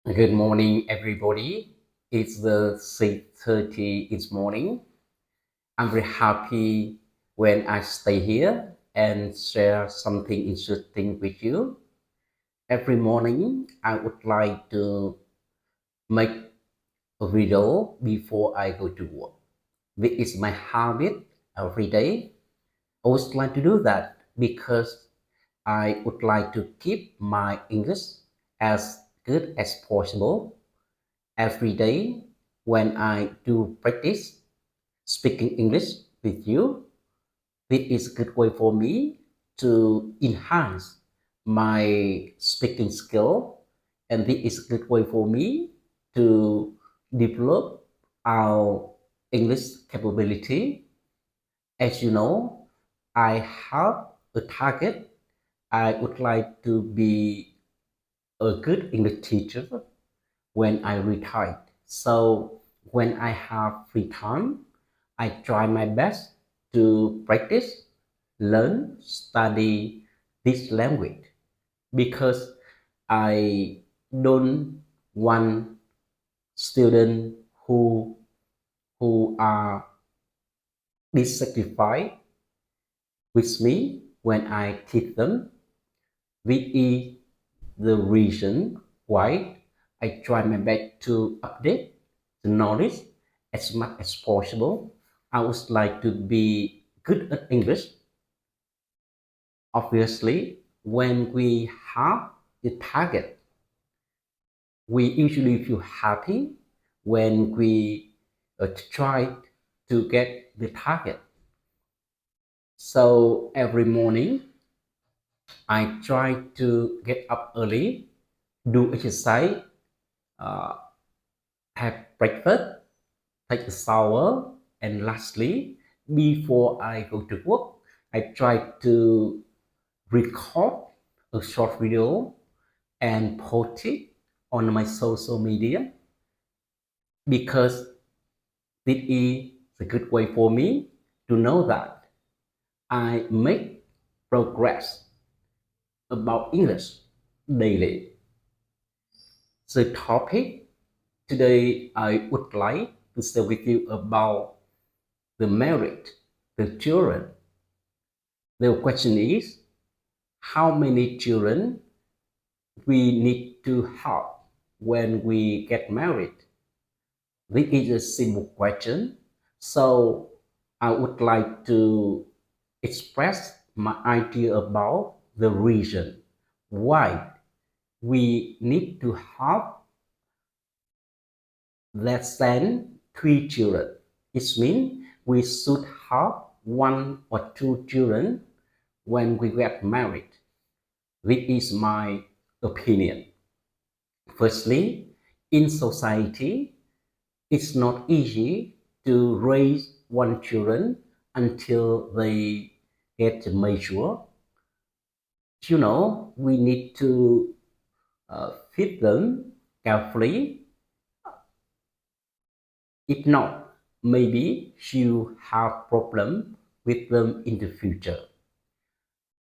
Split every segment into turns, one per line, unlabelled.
Good morning, everybody. It's the 6:30 this morning. I'm very happy when I stay here and share something interesting with you. Every morning, I would like to make a video before I go to work. This is my habit every day. I would like to do that because I would like to keep my English as good as possible every day when I do practice speaking English with you. This is a good way for me to enhance my speaking skill, and this is a good way for me to develop our English capability. As you know, I have a target. I would like to be a good English teacher when I retire. So when I have free time, I try my best to practice, learn, study this language because I don't want students who are dissatisfied with me when I teach them. This is the reason why I try my best to update the knowledge as much as possible. I would like to be good at English. Obviously, when we have the target, we usually feel happy when we try to get the target. So every morning, I try to get up early, do exercise, uh, have breakfast, take a shower, and lastly, before I go to work, I try to record a short video and post it on my social media because this is a good way for me to know that I make progress about English daily. The topic today I would like to share with you about the married, the children. The question is how many children we need to have when we get married. This is a simple question. So I would like to express my idea about the reason why we need to have less than three children. It means we should have one or two children when we get married. This is my opinion. Firstly, in society, it's not easy to raise one children until they get mature. We need to feed them carefully. If not, maybe you have problem with them in the future.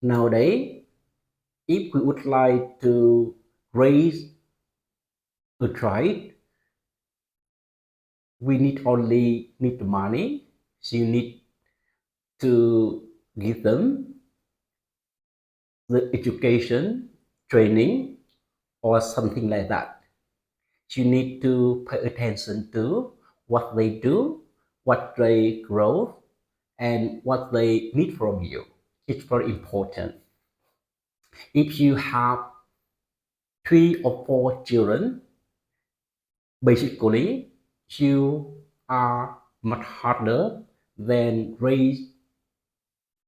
Nowadays, if we would like to raise a child, we need money. So you need to give them the education, training, or something like that. You need to pay attention to what they do, what they grow, and what they need from you. It's very important. If you have three or four children, basically you are much harder than raise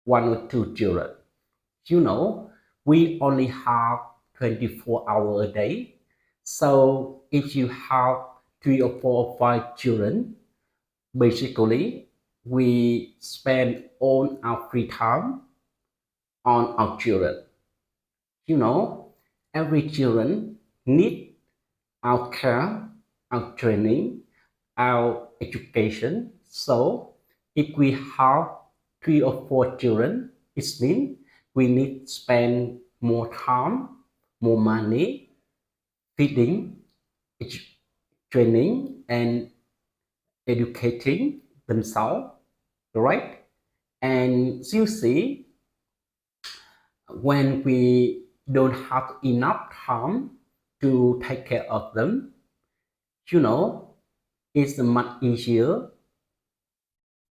one or two children. You know, we only have 24 hours a day. So if you have three or four or five children, basically we spend all our free time on our children. You know, every children need our care, our training, our education. So if we have three or four children, it means we need to spend more time more money, feeding, training, and educating themselves, right? And you see, when we don't have enough time to take care of them, you know, it's much easier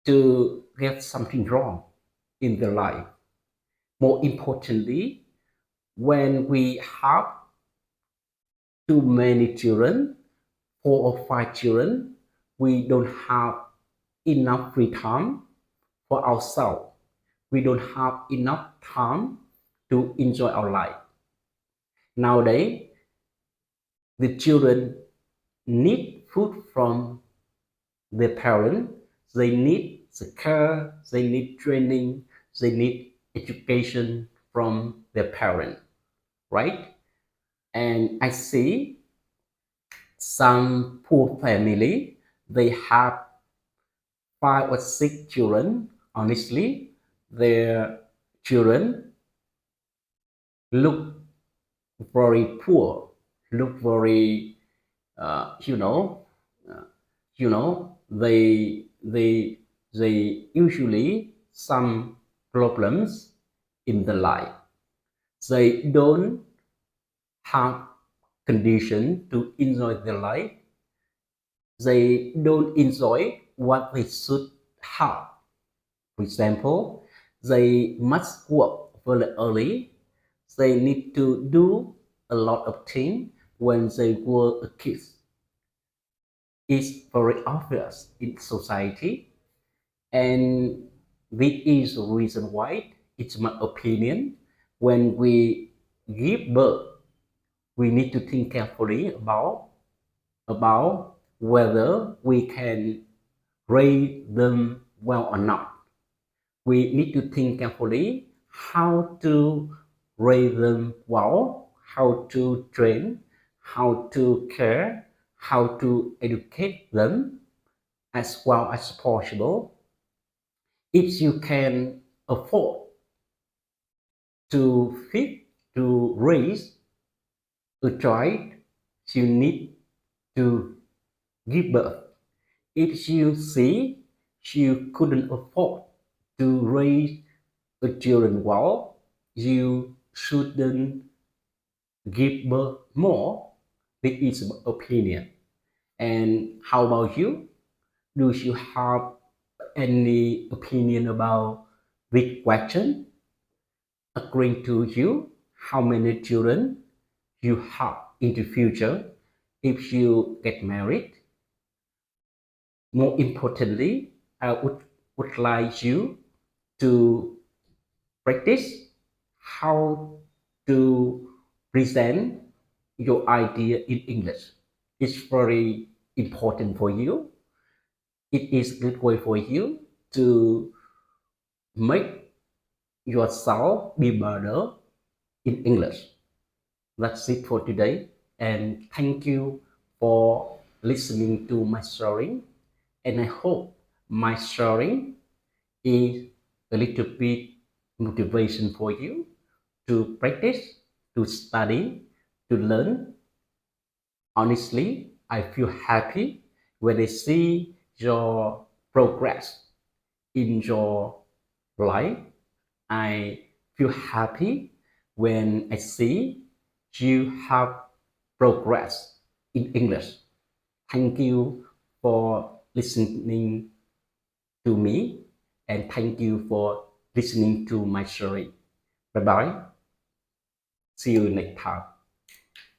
to get something wrong in their life. More importantly, when we have too many children, 4 or 5 children, we don't have enough free time for ourselves. We don't have enough time to enjoy our life. Nowadays, the children need food from their parents, they need the care, they need training, they need education from their parents, right? And I see some poor family, they have 5 or 6 children. Honestly, their children look very poor, look very, uh, you know, uh, they usually some problems in the life. They don't have condition to enjoy their life. They don't enjoy what they should have. For example, they must work very early. They need to do a lot of things when they were a kid. It's very obvious in society, and this is the reason why it's my opinion. When we give birth, we need to think carefully about whether we can raise them well or not. We need to think carefully how to raise them well, how to train, how to care, how to educate them as well as possible. If you can afford to feed, to raise a child, you need to give birth. If you see you couldn't afford to raise a children well, you shouldn't give birth more. This is my opinion. And how about you? Do you have any opinion about this question? According to you, how many children you have in the future if you get married? More importantly, I would like you to practice how to present your idea in English. It's very important for you. It is a good way for you to make yourself be better in English. That's it for today. And thank you for listening to my story. And I hope my story is a little bit motivation for you to practice, to study, to learn. Honestly, I feel happy when I see your progress in your life. I feel happy when I see you have progress in English. Thank you for listening to me, and thank you for listening to my story. Bye bye. See you next time.